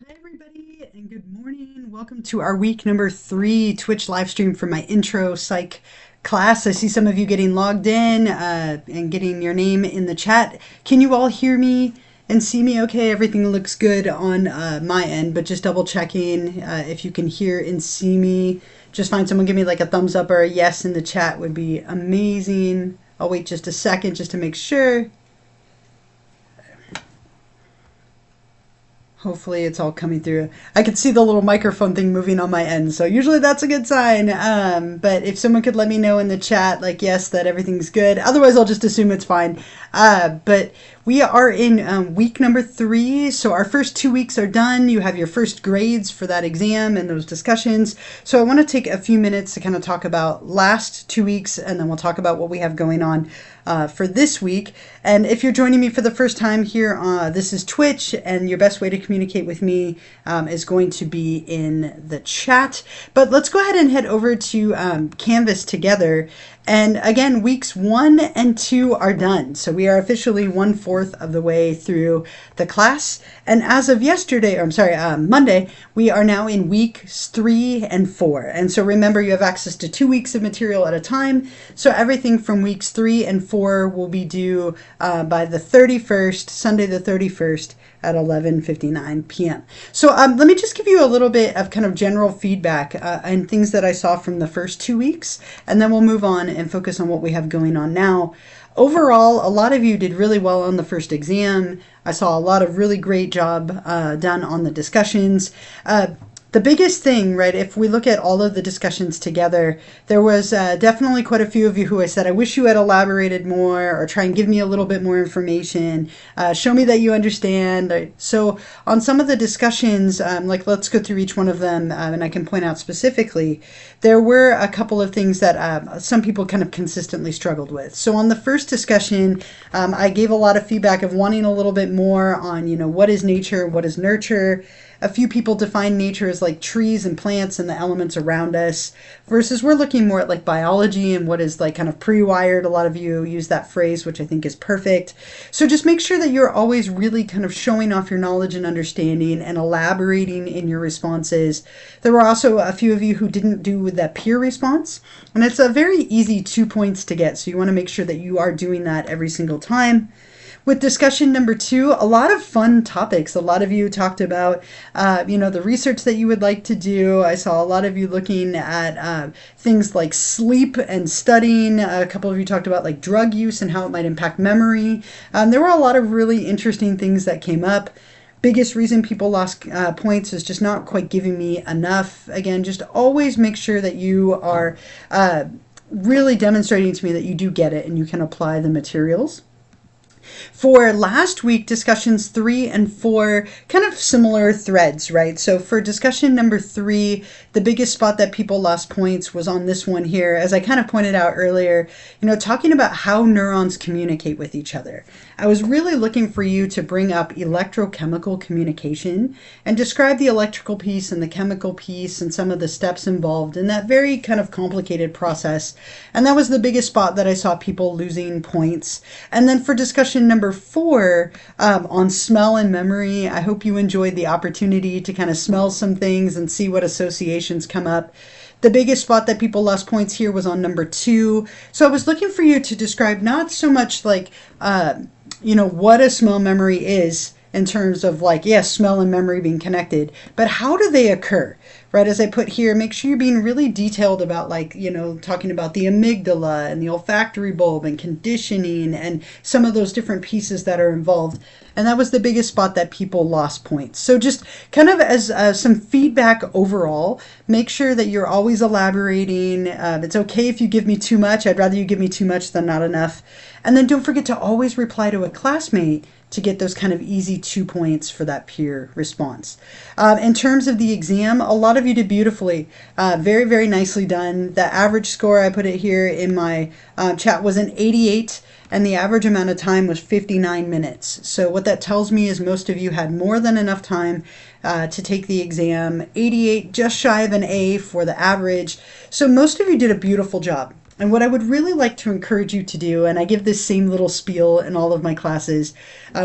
Hi everybody and good morning. Welcome to our week number 3 Twitch live stream for my intro psych class. I see some of you getting logged in and getting your name in the chat. Can you all hear me and see me okay? Everything looks good on my end, but just double checking if you can hear and see me. Just find someone give me like a thumbs up or a yes in the chat would be amazing. I'll wait just a second just to make sure. Hopefully it's all coming through. I can see the little microphone thing moving on my end, so usually that's a good sign. But if someone could let me know in the chat, like, yes, that everything's good. Otherwise, I'll just assume it's fine. But we are in week number 3, so our first 2 weeks are done. You have your first grades for that exam and those discussions. So I want to take a few minutes to kind of talk about last 2 weeks, and then we'll talk about what we have going on for this week. And if you're joining me for the first time here, this is Twitch, and your best way to communicate with me is going to be in the chat. But let's go ahead and head over to Canvas together. And again, weeks 1 and 2 are done. So we are officially 1/4 of the way through the class. And as of yesterday, or I'm sorry, Monday, we are now in weeks 3 and 4. And so remember, you have access to 2 weeks of material at a time. So everything from weeks 3 and 4 will be due by the 31st, Sunday the 31st at 11:59 p.m. So let me just give you a little bit of kind of general feedback and things that I saw from the first 2 weeks, and then we'll move on and focus on what we have going on now. Overall, a lot of you did really well on the first exam. I saw a lot of really great job done on the discussions. The biggest thing, right, if we look at all of the discussions together, there was definitely quite a few of you who I said, I wish you had elaborated more or try and give me a little bit more information. Show me that you understand. So on some of the discussions, like let's go through each one of them and I can point out specifically, there were a couple of things that some people kind of consistently struggled with. So on the first discussion, I gave a lot of feedback of wanting a little bit more on, what is nature, what is nurture. A few people define nature as like trees and plants and the elements around us, versus we're looking more at like biology and what is like kind of pre-wired. A lot of you use that phrase, which I think is perfect. So just make sure that you're always really kind of showing off your knowledge and understanding and elaborating in your responses. There were also a few of you who didn't do with that peer response, and it's a very easy 2 points to get. So you want to make sure that you are doing that every single time. With discussion number 2, a lot of fun topics. A lot of you talked about, the research that you would like to do. I saw a lot of you looking at things like sleep and studying. A couple of you talked about like drug use and how it might impact memory. There were a lot of really interesting things that came up. Biggest reason people lost points is just not quite giving me enough. Again, just always make sure that you are really demonstrating to me that you do get it and you can apply the materials. For last week, discussions 3 and 4, kind of similar threads, right? So for discussion number 3, the biggest spot that people lost points was on this one here. As I kind of pointed out earlier, talking about how neurons communicate with each other. I was really looking for you to bring up electrochemical communication and describe the electrical piece and the chemical piece and some of the steps involved in that very kind of complicated process. And that was the biggest spot that I saw people losing points. And then for discussion number 4 on smell and memory, I hope you enjoyed the opportunity to kind of smell some things and see what associations come up. The biggest spot that people lost points here was on number 2. So I was looking for you to describe not so much like, what a smell memory is in terms of like, yes, smell and memory being connected, but how do they occur? Right, as I put here, make sure you're being really detailed about like, talking about the amygdala and the olfactory bulb and conditioning and some of those different pieces that are involved. And that was the biggest spot that people lost points. So just kind of as some feedback overall, make sure that you're always elaborating. It's okay if you give me too much. I'd rather you give me too much than not enough. And then don't forget to always reply to a classmate to get those kind of easy 2 points for that peer response. In terms of the exam, a lot of you did beautifully. Very, very nicely done. The average score, I put it here in my chat, was an 88, and the average amount of time was 59 minutes. So what that tells me is most of you had more than enough time to take the exam. 88, just shy of an A for the average. So most of you did a beautiful job. And what I would really like to encourage you to do, and I give this same little spiel in all of my classes,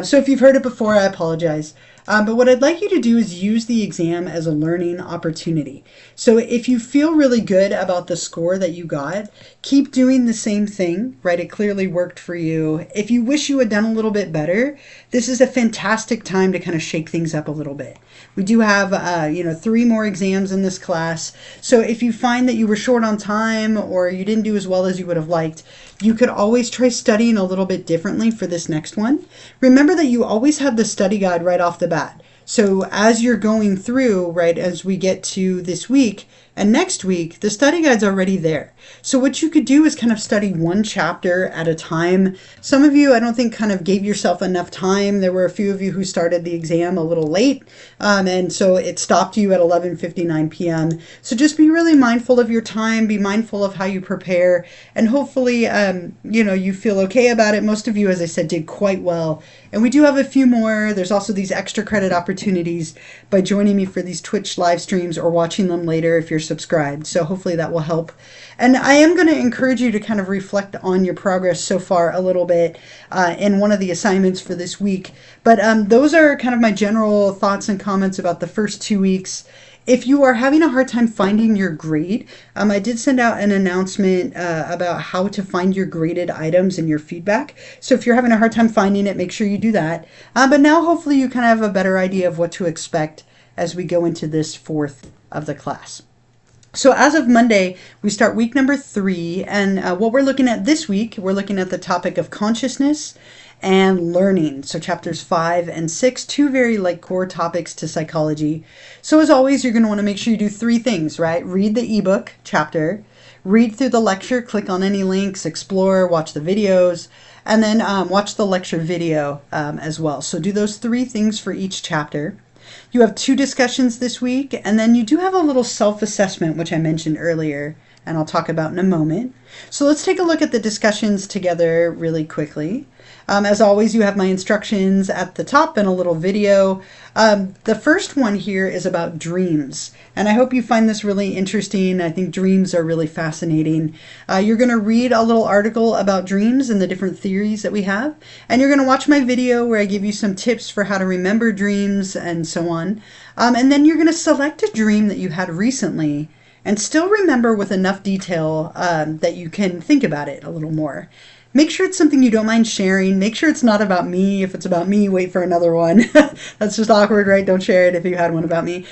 so if you've heard it before, I apologize. But what I'd like you to do is use the exam as a learning opportunity. So if you feel really good about the score that you got, keep doing the same thing, right? It clearly worked for you. If you wish you had done a little bit better, this is a fantastic time to kind of shake things up a little bit. We do have, 3 more exams in this class. So if you find that you were short on time or you didn't do as well as you would have liked, you could always try studying a little bit differently for this next one. Remember that you always have the study guide right off the bat. So as you're going through, right, as we get to this week and next week, the study guide's already there. So what you could do is kind of study one chapter at a time. Some of you, I don't think, kind of gave yourself enough time. There were a few of you who started the exam a little late, and so it stopped you at 11:59 p.m. So just be really mindful of your time, be mindful of how you prepare, and hopefully, you feel okay about it. Most of you, as I said, did quite well. And we do have a few more. There's also these extra credit opportunities by joining me for these Twitch live streams or watching them later if you're subscribed. So hopefully that will help. And I am going to encourage you to kind of reflect on your progress so far a little bit in one of the assignments for this week. But those are kind of my general thoughts and comments about the first 2 weeks. If you are having a hard time finding your grade, I did send out an announcement about how to find your graded items in your feedback. So if you're having a hard time finding it, make sure you do that. But now hopefully you kind of have a better idea of what to expect as we go into this 4th of the class. So as of Monday, we start week number 3. And what we're looking at this week, we're looking at the topic of consciousness and learning. So chapters 5 and 6, 2 very core topics to psychology. So as always, you're going to want to make sure you do 3 things, right? Read the ebook chapter, read through the lecture, click on any links, explore, watch the videos, and then watch the lecture video as well. So do those 3 things for each chapter. You have 2 discussions this week, and then you do have a little self-assessment, which I mentioned earlier, and I'll talk about in a moment. So let's take a look at the discussions together really quickly. As always, you have my instructions at the top and a little video. The first one here is about dreams, and I hope you find this really interesting. I think dreams are really fascinating. You're going to read a little article about dreams and the different theories that we have, and you're going to watch my video where I give you some tips for how to remember dreams and so on. And then you're going to select a dream that you had recently and still remember with enough detail that you can think about it a little more. Make sure it's something you don't mind sharing. Make sure it's not about me. If it's about me, wait for another one. That's just awkward, right? Don't share it if you had one about me.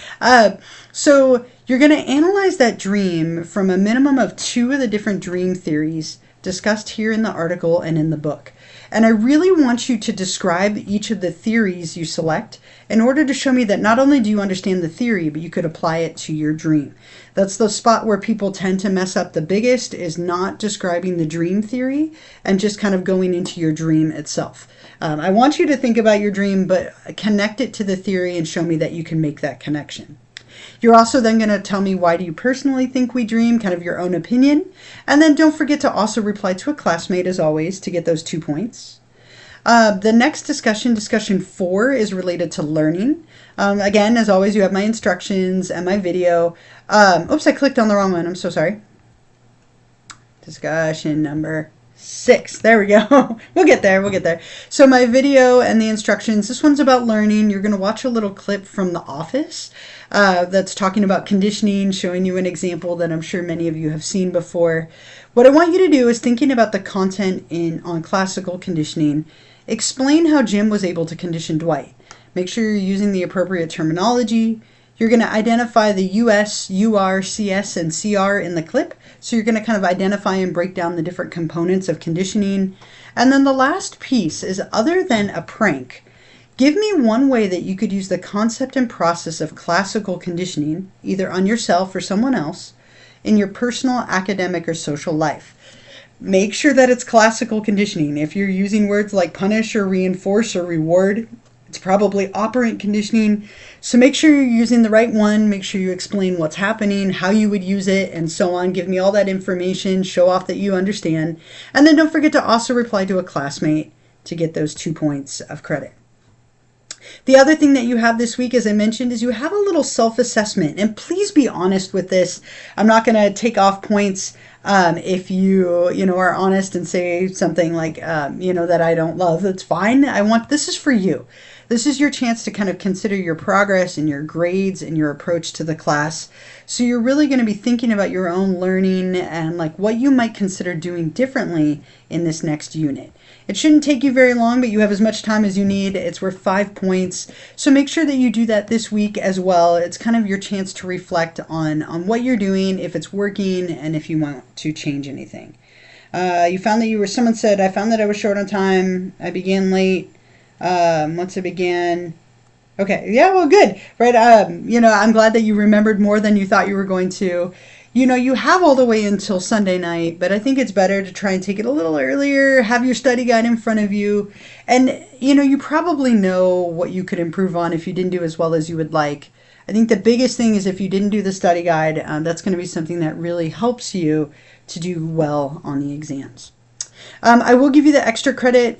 So you're going to analyze that dream from a minimum of 2 of the different dream theories discussed here in the article and in the book. And I really want you to describe each of the theories you select in order to show me that not only do you understand the theory, but you could apply it to your dream. That's the spot where people tend to mess up the biggest, is not describing the dream theory and just kind of going into your dream itself. I want you to think about your dream, but connect it to the theory and show me that you can make that connection. You're also then going to tell me, why do you personally think we dream, kind of your own opinion. And then don't forget to also reply to a classmate, as always, to get those 2 points. The next discussion 4, is related to learning. Again, as always, you have my instructions and my video. Oops, I clicked on the wrong one. I'm so sorry. Discussion number 6. There we go. We'll get there. So my video and the instructions, this one's about learning. You're going to watch a little clip from The Office that's talking about conditioning, showing you an example that I'm sure many of you have seen before. What I want you to do is, thinking about the content on classical conditioning, explain how Jim was able to condition Dwight. Make sure you're using the appropriate terminology. You're going to identify the US, UR, CS, and CR in the clip. So you're going to kind of identify and break down the different components of conditioning. And then the last piece is, other than a prank, give me one way that you could use the concept and process of classical conditioning, either on yourself or someone else, in your personal, academic, or social life. Make sure that it's classical conditioning. If you're using words like punish or reinforce or reward, it's probably operant conditioning. So make sure you're using the right one. Make sure you explain what's happening, how you would use it, and so on. Give me all that information. Show off that you understand. And then don't forget to also reply to a classmate to get those 2 points of credit. The other thing that you have this week, as I mentioned, is you have a little self-assessment. And please be honest with this. I'm not going to take off points If you know, are honest and say something like, you know, that I don't love, that's fine. This is for you. This is your chance to kind of consider your progress and your grades and your approach to the class. So you're really going to be thinking about your own learning and like what you might consider doing differently in this next unit. It shouldn't take you very long, but you have as much time as you need. It's worth 5 points. So make sure that you do that this week as well. It's kind of your chance to reflect on what you're doing, if it's working, and if you want to change anything. You found that someone said, I found that I was short on time. I began late. Once I began. Okay, yeah, well, good. Right, you know, I'm glad that you remembered more than you thought you were going to. You know, you have all the way until Sunday night, but I think it's better to try and take it a little earlier, have your study guide in front of you, and, you know, you probably know what you could improve on if you didn't do as well as you would like. I think the biggest thing is if you didn't do the study guide, that's going to be something that really helps you to do well on the exams. I will give you the extra credit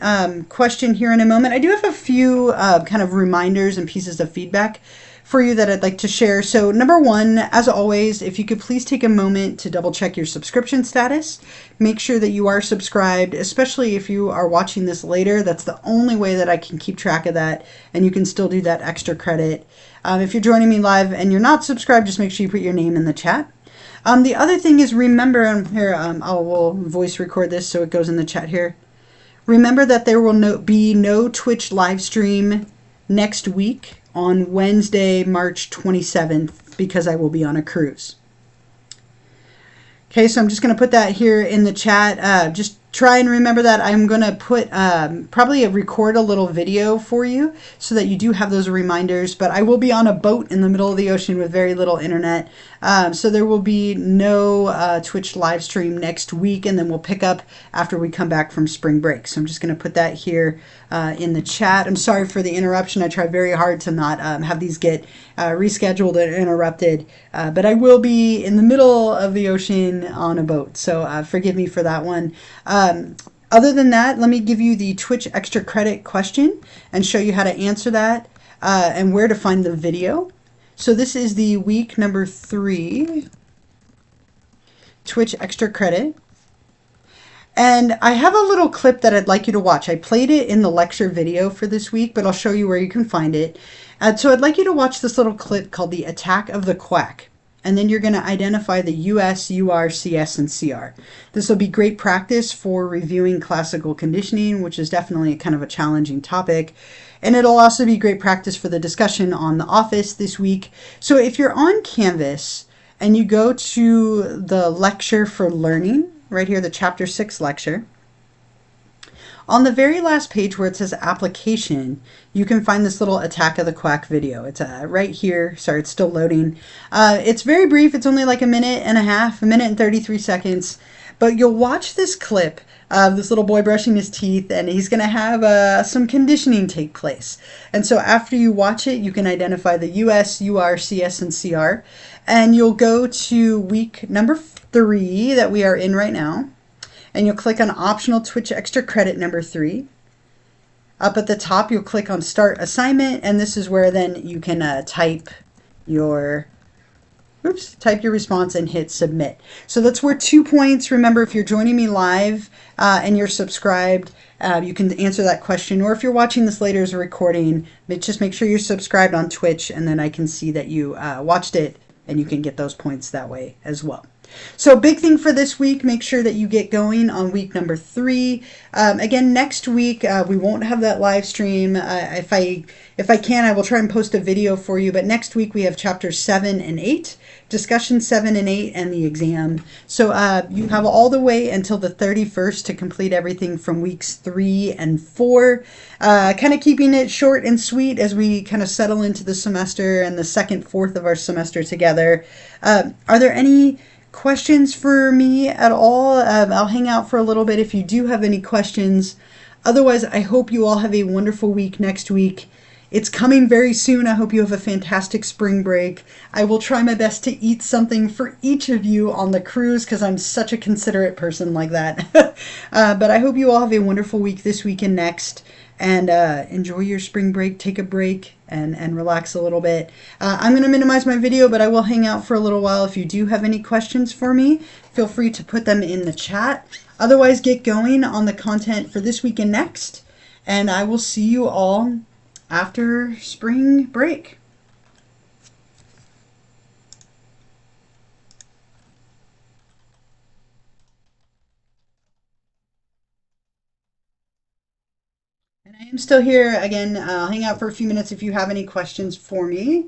question here in a moment. I do have a few kind of reminders and pieces of feedback for you that I'd like to share. So number one, as always, if you could please take a moment to double check your subscription status. Make sure that you are subscribed, especially if you are watching this later. That's the only way that I can keep track of that, and you can still do that extra credit. If you're joining me live and you're not subscribed, just make sure you put your name in the chat. The other thing is, remember, here, we'll voice record this so it goes in the chat here. Remember that there will be no Twitch live stream next week on Wednesday, March 27th, because I will be on a cruise. Okay, so I'm just going to put that here in the chat. Just try and remember that. I'm going to put probably record a little video for you so that you do have those reminders. But I will be on a boat in the middle of the ocean with very little internet. So there will be no Twitch live stream next week, and then we'll pick up after we come back from spring break. So I'm just going to put that here in the chat. I'm sorry for the interruption. I try very hard to not have these get rescheduled and interrupted. But I will be in the middle of the ocean on a boat. So forgive me for that one. Other than that, let me give you the Twitch extra credit question and show you how to answer that and where to find the video. So this is the week number 3 Twitch extra credit. And I have a little clip that I'd like you to watch. I played it in the lecture video for this week, but I'll show you where you can find it. So I'd like you to watch this little clip called The Attack of the Quack. And then you're going to identify the US, UR, CS, and CR. This will be great practice for reviewing classical conditioning, which is definitely kind of a challenging topic. And it'll also be great practice for the discussion on The Office this week. So if you're on Canvas and you go to the lecture for learning, right here, the chapter 6 lecture, on the very last page where it says application, you can find this little Attack of the Quack video. It's right here. Sorry, it's still loading. It's very brief. It's only like a minute and a half, a minute and 33 seconds. But you'll watch this clip of this little boy brushing his teeth, and he's going to have some conditioning take place. And so after you watch it, you can identify the US, UR, CS, and CR. And you'll go to week number 3 that we are in right now. And you'll click on optional Twitch extra credit number 3. Up at the top, you'll click on start assignment, and this is where then you can type your response and hit submit. So that's worth 2 points. Remember, if you're joining me live and you're subscribed, you can answer that question. Or if you're watching this later as a recording, just make sure you're subscribed on Twitch, and then I can see that you watched it, and you can get those points that way as well. So big thing for this week, make sure that you get going on week number 3. Again, next week, we won't have that live stream. If I can, I will try and post a video for you. But next week, we have chapters 7 and 8, discussion 7 and 8, and the exam. So you have all the way until the 31st to complete everything from weeks 3 and 4. Kind of keeping it short and sweet as we kind of settle into the semester and the second fourth of our semester together. Are there any questions for me at all? I'll hang out for a little bit if you do have any questions. Otherwise, I hope you all have a wonderful week next week. It's coming very soon. I hope you have a fantastic spring break. I will try my best to eat something for each of you on the cruise because I'm such a considerate person like that. But I hope you all have a wonderful week this week and next. And enjoy your spring break. Take a break and relax a little bit. I'm going to minimize my video, but I will hang out for a little while. If you do have any questions for me, feel free to put them in the chat. Otherwise, get going on the content for this week and next. And I will see you all after spring break. And I am still here. Again, I'll hang out for a few minutes if you have any questions for me.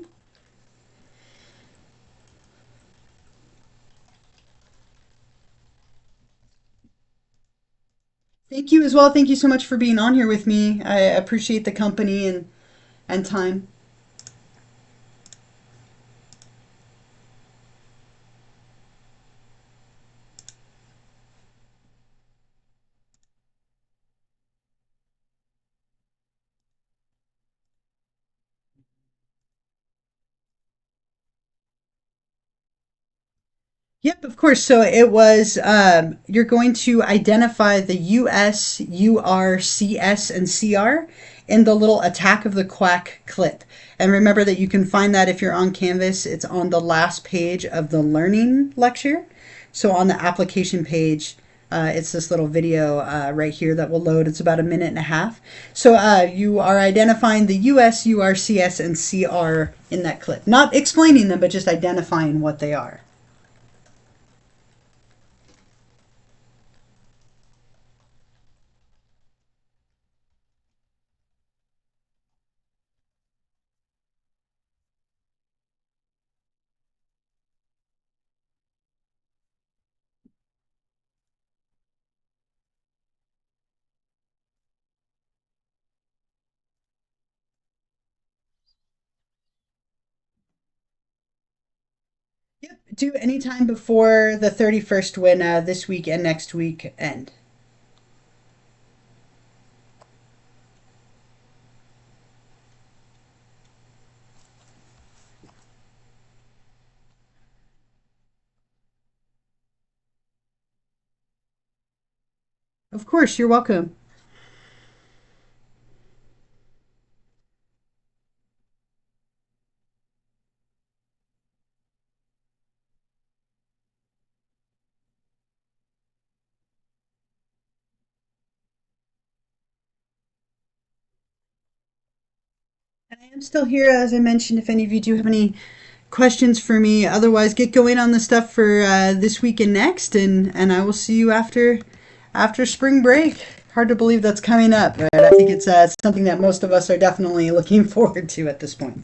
Thank you as well. Thank you so much for being on here with me. I appreciate the company and time. Yep, of course. So it was, you're going to identify the US, UR, CS, and CR in the little Attack of the Quack clip. And remember that you can find that if you're on Canvas, it's on the last page of the learning lecture. So on the application page, it's this little video right here that will load. It's about a minute and a half. So you are identifying the US, UR, CS, and CR in that clip. Not explaining them, but just identifying what they are. Yep, do any time before the 31st when this week and next week end. Of course, you're welcome. And I am still here, as I mentioned, if any of you do have any questions for me. Otherwise, get going on the stuff for this week and next, and I will see you after spring break. Hard to believe that's coming up, right? I think it's something that most of us are definitely looking forward to at this point.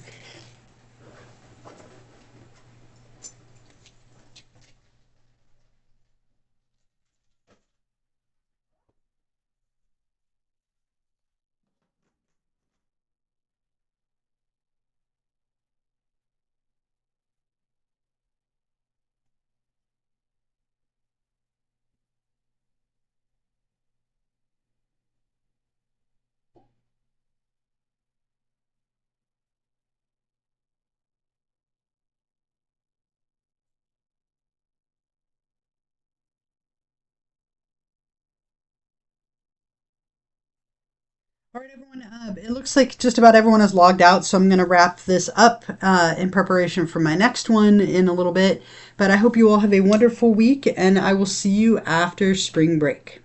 All right, everyone. It looks like just about everyone has logged out, so I'm going to wrap this up in preparation for my next one in a little bit. But I hope you all have a wonderful week, and I will see you after spring break.